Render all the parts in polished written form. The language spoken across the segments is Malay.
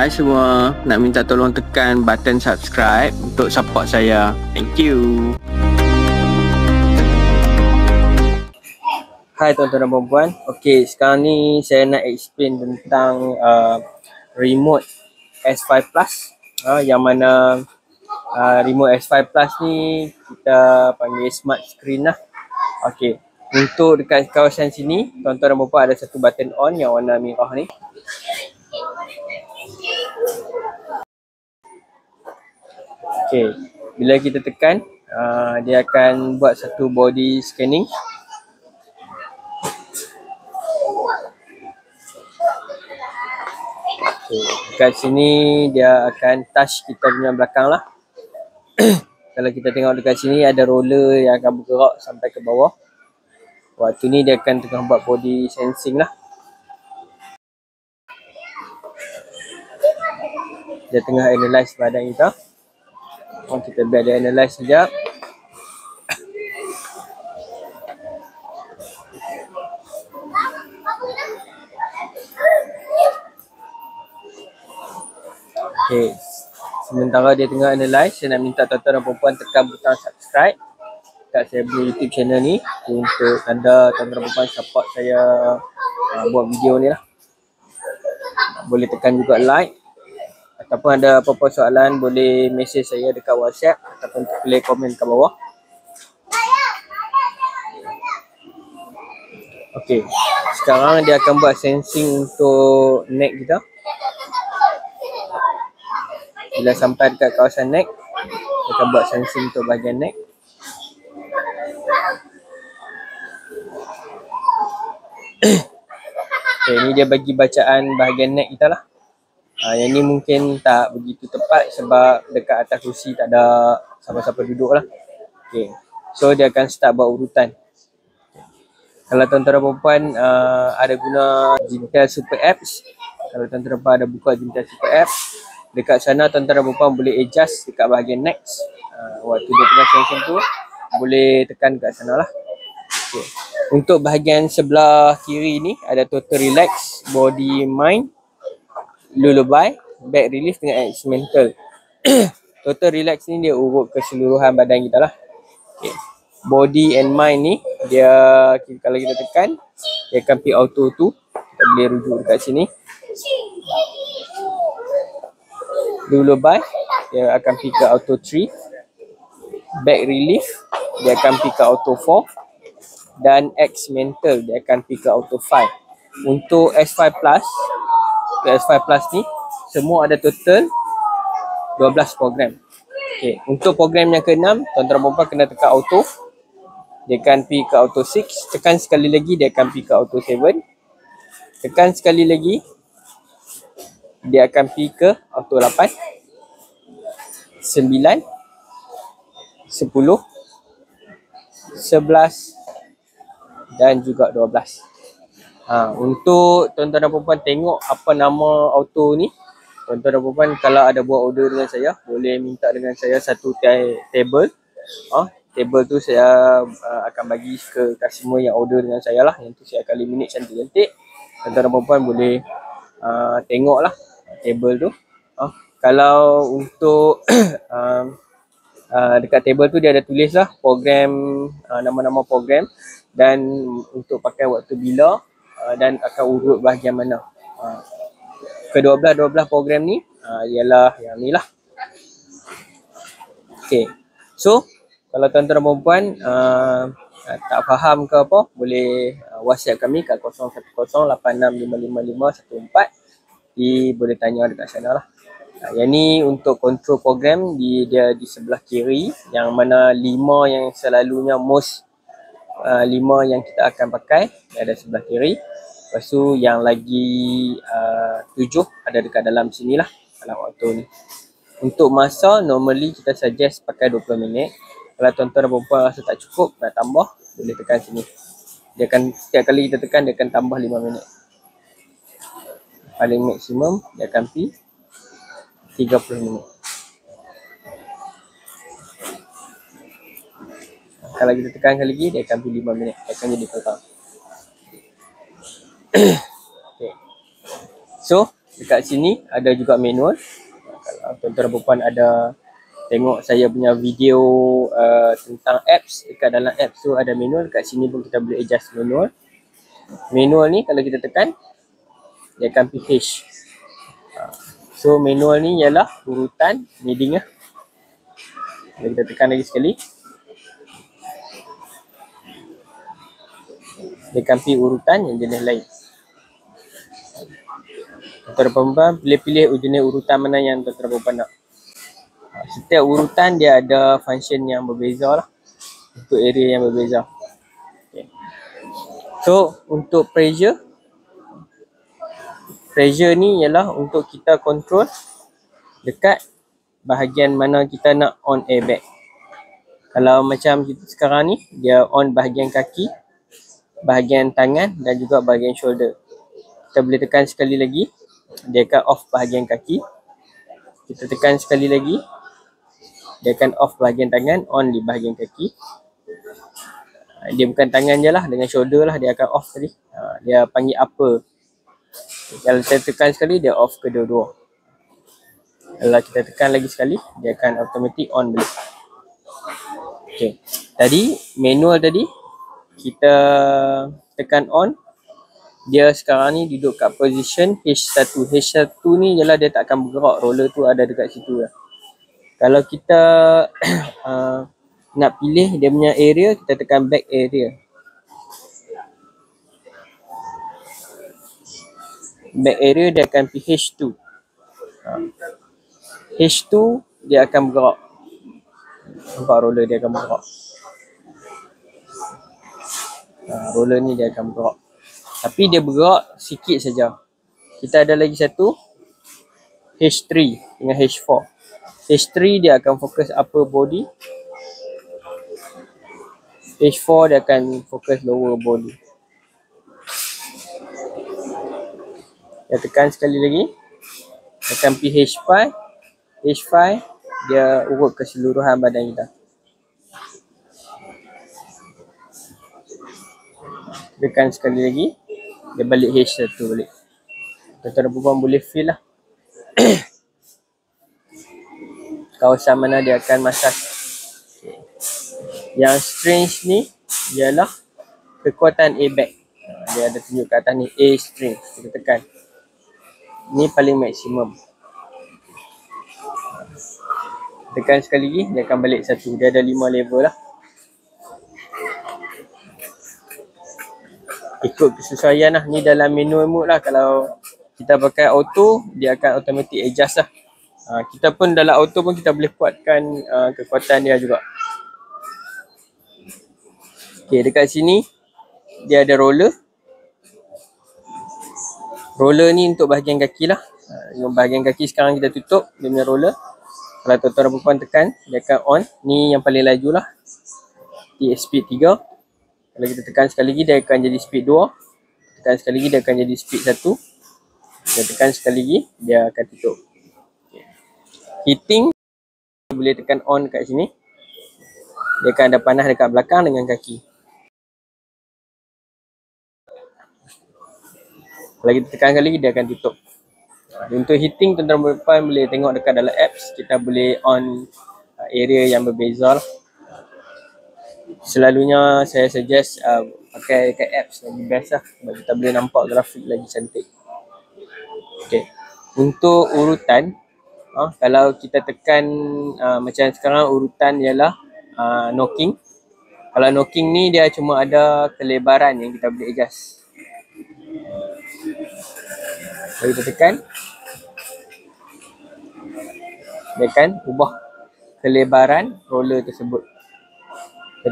Hai semua, nak minta tolong tekan button subscribe untuk support saya. Thank you. Hai tuan-tuan dan puan-puan. Okey, sekarang ni saya nak explain tentang remote S5 Plus. Yang mana remote S5 Plus ni kita panggil smart screen lah. Okey, untuk dekat kawasan sini, tuan-tuan dan puan-puan ada satu button on yang warna merah ni. Okey, bila kita tekan, dia akan buat satu body scanning. Okay. Dekat sini dia akan touch kita punya belakang lah. Kalau kita tengok dekat sini ada roller yang akan bergerak sampai ke bawah. Waktu ni dia akan tengah buat body sensing lah. Dia tengah analyse badan kita. Kita biar dia analyse sekejap. Okay. Sementara dia tengah analyse, saya nak minta tuan-tuan dan puan-puan tekan butang subscribe kat saya punya YouTube channel ni untuk tanda tuan-tuan dan puan-puan support saya buat video ni lah. Boleh tekan juga like, ataupun ada apa-apa soalan boleh message saya dekat WhatsApp ataupun boleh komen kat bawah. Okey, sekarang dia akan buat sensing untuk neck kita. Bila sampai dekat kawasan neck, dia akan buat sensing untuk bahagian neck. Okay, ni dia bagi bacaan bahagian neck kita lah. Yang ni mungkin tak begitu tepat sebab dekat atas kursi tak ada siapa-siapa duduk lah. Okay, so dia akan start buat urutan. Kalau tuan-tuan dan puan-puan ada guna Gintel Super Apps, kalau tuan-tuan dan puan ada buka Gintel Super Apps, dekat sana tuan-tuan dan puan-puan boleh adjust dekat bahagian next. Waktu dia tengah sensing tu boleh tekan kat sana lah. Okay. Untuk bahagian sebelah kiri ni ada total relax, body mind, lullaby, back relief dengan mental. Total relax ni dia urut keseluruhan badan kita lah. Okay. Body and mind ni dia kalau kita tekan dia akan pergi auto 2. Kita boleh rujuk dekat sini. Lullaby dia akan pergi ke auto 3. Back relief dia akan pergi ke auto 4. Dan X mental dia akan pergi ke auto 5. Untuk S5 Plus, ke S5 Plus ni semua ada total 12 program. Okay. Untuk program yang ke-6, tuan-tuan dan puan-puan kena tekan auto. Dia akan pergi ke auto 6. Tekan sekali lagi dia akan pergi ke auto 7. Tekan sekali lagi dia akan pergi ke auto 8, 9, 10, 11 dan juga 12. Untuk tuan-tuan dan puan-puan tengok apa nama auto ni, tuan-tuan dan puan-puan kalau ada buat order dengan saya, boleh minta dengan saya satu table. Table tu saya akan bagi ke customer yang order dengan saya lah. Yang tu saya akan laminate cantik-cantik. Tuan-tuan dan puan-puan boleh tengok lah table tu. Kalau untuk dekat table tu dia ada tulis lah program, nama-nama program dan untuk pakai waktu bila dan akan urut bahagian mana. Ke-12 program ni ialah yang ni lah. Okay, so kalau tuan-tuan dan puan-puan tak faham ke apa, boleh WhatsApp kami kat 0108655514. Boleh tanya dekat sana lah. Yang ni untuk control program dia di sebelah kiri, yang mana 5 yang selalunya most 5 yang kita akan pakai ada sebelah kiri. Lepas tu yang lagi 7 ada dekat dalam sini lah, dalam auto ni. Untuk masa normally kita suggest pakai 20 minit. Kalau tuan-tuan dan puan-puan rasa tak cukup nak tambah, boleh tekan sini. Dia akan setiap kali kita tekan dia akan tambah 5 minit. Paling maksimum dia akan pergi 30 minit. Kalau kita tekan sekali lagi dia akan pergi 5 minit. Dia akan jadi total. Okay. So Dekat sini ada juga manual. Kalau tuan-tuan dan puan ada tengok saya punya video tentang apps, dekat dalam apps tu ada manual. Dekat sini pun kita boleh adjust manual. Manual ni kalau kita tekan, dia akan PH. So manual ni ialah urutan needing lah. Kalau kita tekan lagi sekali, dia akan pilih urutan yang jenis lain. Tuan-tuan dan puan boleh pilih jenis urutan mana yang tuan-tuan dan puan nak. Setiap urutan dia ada function yang berbeza lah, untuk area yang berbeza. Okay. So untuk pressure ni ialah untuk kita control dekat bahagian mana kita nak on airbag. Kalau macam kita sekarang ni, dia on bahagian kaki, bahagian tangan dan juga bahagian shoulder. Kita boleh tekan sekali lagi, dia akan off bahagian kaki. Kita tekan sekali lagi, dia akan off bahagian tangan, on di bahagian kaki. Dia bukan tangan je lah, dengan shoulder lah dia akan off tadi. Dia panggil upper. Kalau saya tekan sekali, dia off kedua-dua. Kalau kita tekan lagi sekali, dia akan automatic on balik. Okay. Tadi, manual tadi, kita tekan on. Dia sekarang ni duduk kat position H1. H1 ni jelah dia tak akan bergerak. Roller tu ada dekat situ lah. Kalau kita nak pilih dia punya area, kita tekan back area. Back area dia akan pilih H2. H2 dia akan bergerak. Nampak roller dia akan bergerak. Roller ni dia akan bergerak. Tapi dia bergerak sikit saja. Kita ada lagi satu H3 dengan H4. H3 dia akan fokus upper body. H4 dia akan fokus lower body. Kita tekan sekali lagi. Akan pergi H5. H5 dia urut keseluruhan badan kita. Tekan sekali lagi, dia balik H1 balik. Tuan-tuan dan puan boleh feel lah kawasan mana dia akan massage. Okay. Yang strange ni ialah kekuatan airbag. Dia ada tunjuk kat atas ni, A string. Kita tekan. Ni paling maksimum. Tekan sekali lagi, dia akan balik satu. Dia ada 5 level lah. Ikut kesesuaian lah. Ni dalam manual mode lah. Kalau kita pakai auto, dia akan automatic adjust lah. Kita pun dalam auto pun kita boleh kuatkan kekuatan dia juga. Okay, dekat sini dia ada roller. Roller ni untuk bahagian kaki lah. Yang bahagian kaki sekarang kita tutup, dia punya roller. Kalau tuan-tuan dan puan tekan, dia akan on. Ni yang paling laju lah. Speed 3. Kalau kita tekan sekali lagi, dia akan jadi speed 2. Tekan sekali lagi, dia akan jadi speed 1. Kita tekan sekali lagi, dia akan tutup. Okay. Heating, boleh tekan on kat sini. Dia akan ada panas dekat belakang dengan kaki. Kalau kita tekan sekali lagi, dia akan tutup. Untuk heating, tuan-tuan dan puan boleh tengok dekat dalam apps. Kita boleh on area yang berbeza lah. Selalunya saya suggest pakai dekat apps lagi best lah. Sebab kita boleh nampak grafik lagi cantik. Okay. Untuk urutan, kalau kita tekan macam sekarang urutan ialah knocking. Kalau knocking ni dia cuma ada kelebaran yang kita boleh adjust. Kalau kita tekan, dia akan ubah kelebaran roller tersebut.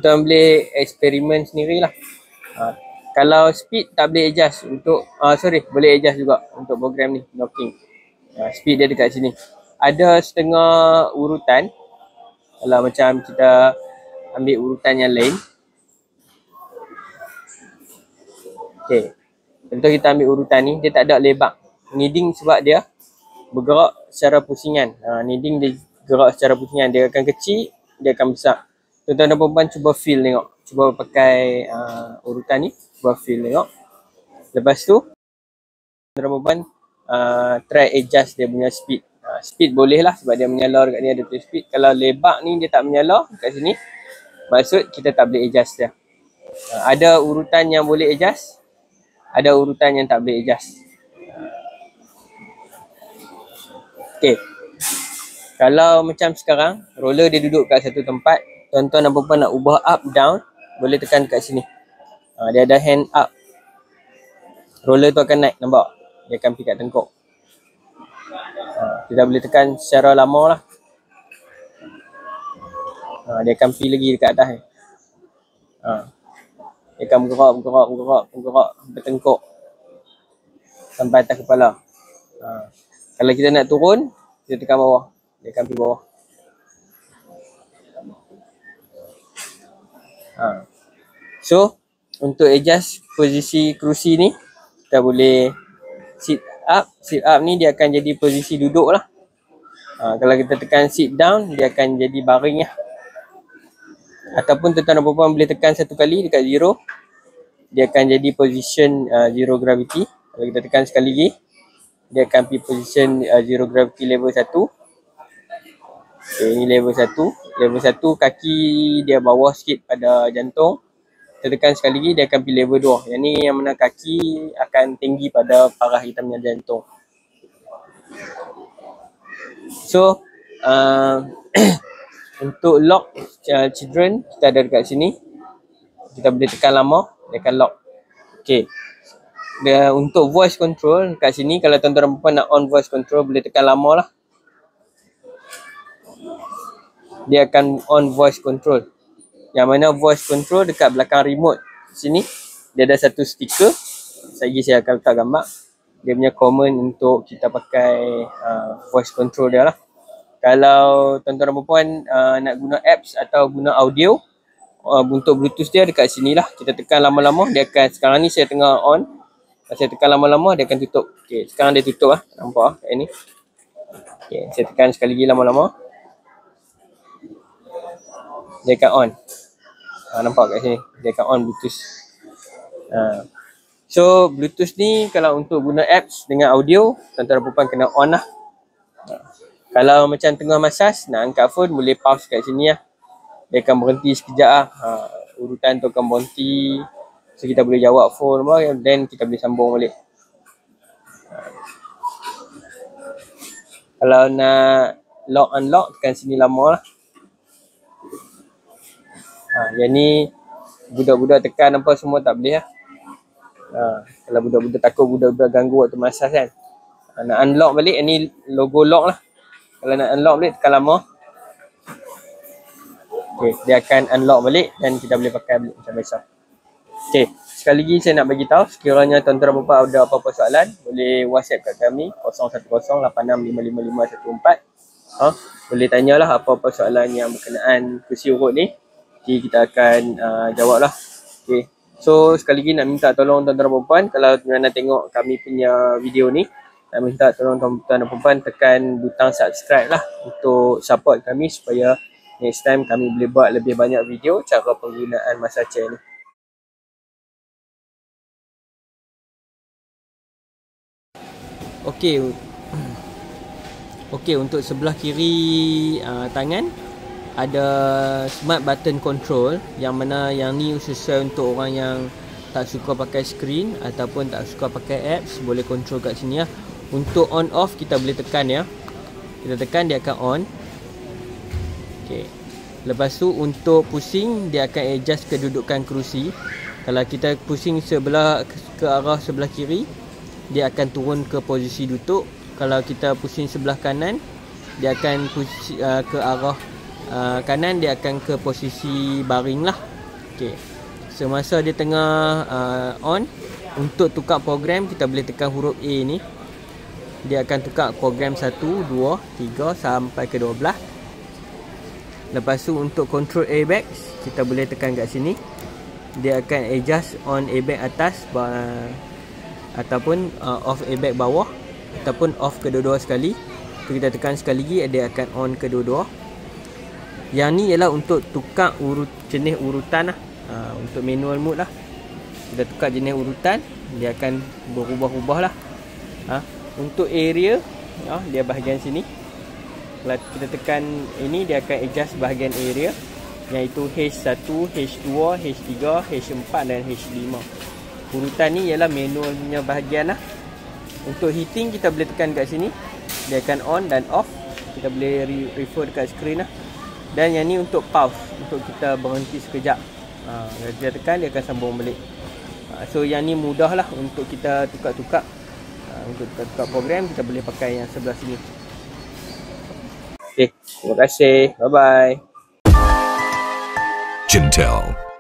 Tuan boleh eksperimen sendirilah. Kalau speed tak boleh adjust untuk boleh adjust juga untuk program ni knocking. Speed dia dekat sini. Ada setengah urutan. Kalau macam kita ambil urutan yang lain. Okay. Contoh kita ambil urutan ni, dia tak ada lebak. Kneading sebab dia bergerak secara pusingan. Kneading dia gerak secara pusingan. Dia akan kecil, dia akan besar. Tuan-tuan dan puan cuba feel tengok. Cuba pakai urutan ni. Cuba feel tengok. Lepas tu, tuan-tuan dan puan try adjust dia punya speed. Speed boleh lah sebab dia menyala dekat ni ada tulis speed. Kalau lebak ni dia tak menyala kat sini, maksud kita tak boleh adjust dia. Ada urutan yang boleh adjust, ada urutan yang tak boleh adjust. Okay. Kalau macam sekarang, roller dia duduk kat satu tempat, tuan-tuan dan puan nak ubah up down, boleh tekan kat sini. Dia ada hand up. Roller tu akan naik, nampak? Dia akan pergi kat tengkuk. Kita boleh tekan secara lama lah. Dia akan pergi lagi dekat atas ni. Dia akan bergerak bertengkuk sampai atas kepala. Kalau kita nak turun, kita tekan bawah. Dia akan pergi bawah. So, untuk adjust posisi kerusi ni, kita boleh sit up. Sit up ni dia akan jadi posisi duduk lah. Kalau kita tekan sit down, dia akan jadi baring lah. Ataupun tuan-tuan dan puan boleh tekan satu kali dekat zero, dia akan jadi position zero gravity. Kalau kita tekan sekali lagi, dia akan pergi position zero gravity level 1. Okay, ini level 1. Level 1 kaki dia bawah sikit pada jantung. Kita tekan sekali lagi, dia akan pergi level 2. Yang ni yang mana kaki akan tinggi pada parah kita punya jantung. So, untuk lock children, kita ada dekat sini. Kita boleh tekan lama, dia akan lock. Okay. Untuk voice control, kat sini kalau tuan-tuan dan puan nak on voice control, boleh tekan lama lah. Dia akan on voice control. Yang mana voice control dekat belakang remote sini, dia ada satu stiker. Saya akan letak gambar. Dia punya common untuk kita pakai voice control dia lah. Kalau tuan-tuan dan puan nak guna apps atau guna audio, untuk Bluetooth dia dekat sini lah. Kita tekan lama-lama, dia akan, sekarang ni saya tengah on. Saya tekan lama-lama, dia akan tutup. Okay, sekarang dia tutup lah. Nampak kat ni. Okay, saya tekan sekali lagi lama-lama. Dia akan on. Nampak kat sini, dia akan on Bluetooth. So Bluetooth ni kalau untuk guna apps dengan audio, tuan-tuan dan puan kena on lah. Kalau macam tengah masas, nak angkat phone, boleh pause kat sini lah. Dia akan berhenti sekejap lah. Urutan tu akan berhenti. So kita boleh jawab phone lah, then kita boleh sambung balik. Kalau nak lock unlock, tekan sini lama lah. Yang ni budak-budak tekan apa semua tak boleh lah. Kalau budak-budak takut budak-budak ganggu waktu masas kan. Nak unlock balik, ni logo lock lah. Kalau nak unlock balik, tekan lama. Okay, dia akan unlock balik dan kita boleh pakai balik macam biasa. Okay, sekali lagi saya nak bagi tahu, sekiranya tuan-tuan dan puan ada apa-apa soalan, boleh WhatsApp kat kami 01086505514. Boleh tanyalah apa-apa soalan yang berkenaan kursi urut ni. Jadi kita akan jawab lah. Okay. So sekali lagi nak minta tolong tuan-tuan dan puan, kalau tuan-tuan nak tengok kami punya video ni, nak minta tolong tuan-tuan dan puan tekan butang subscribe lah untuk support kami supaya next time kami boleh buat lebih banyak video cara penggunaan Masachair ni. Okey, untuk sebelah kiri tangan ada smart button control, yang mana yang ni sesuai untuk orang yang tak suka pakai screen ataupun tak suka pakai apps, boleh control kat sini lah. Untuk on off kita boleh tekan ya. Kita tekan dia akan on. Okey. Lepas tu untuk pusing dia akan adjust kedudukan kerusi. Kalau kita pusing sebelah ke arah sebelah kiri, dia akan turun ke posisi duduk. Kalau kita pusing sebelah kanan, dia akan ke arah kanan, dia akan ke posisi baring lah. Okey. Semasa dia tengah on, untuk tukar program kita boleh tekan huruf A ni. Dia akan tukar program 1, 2, 3 sampai ke 12. Lepas tu untuk control airbag, kita boleh tekan kat sini. Dia akan adjust on airbag atas ataupun off airbag bawah, ataupun off kedua-dua sekali. Kita tekan sekali lagi, dia akan on kedua-dua. Yang ni ialah untuk tukar jenis urutan lah. Untuk manual mode lah. Kita tukar jenis urutan, dia akan berubah-ubah lah. Untuk area, dia bahagian sini. Kalau kita tekan ini, dia akan adjust bahagian area, iaitu H1, H2, H3, H4 dan H5. Urutan ni ialah manual punya bahagian lah. Untuk heating kita boleh tekan kat sini, dia akan on dan off. Kita boleh refer dekat skrin lah. Dan yang ni untuk pause, untuk kita berhenti sekejap. Kalau kita tekan, dia akan sambung balik. So yang ni mudah lah untuk kita tukar-tukar. Untuk tukar program, kita boleh pakai yang sebelah sini. Okay, terima kasih. Bye-bye. Jintel.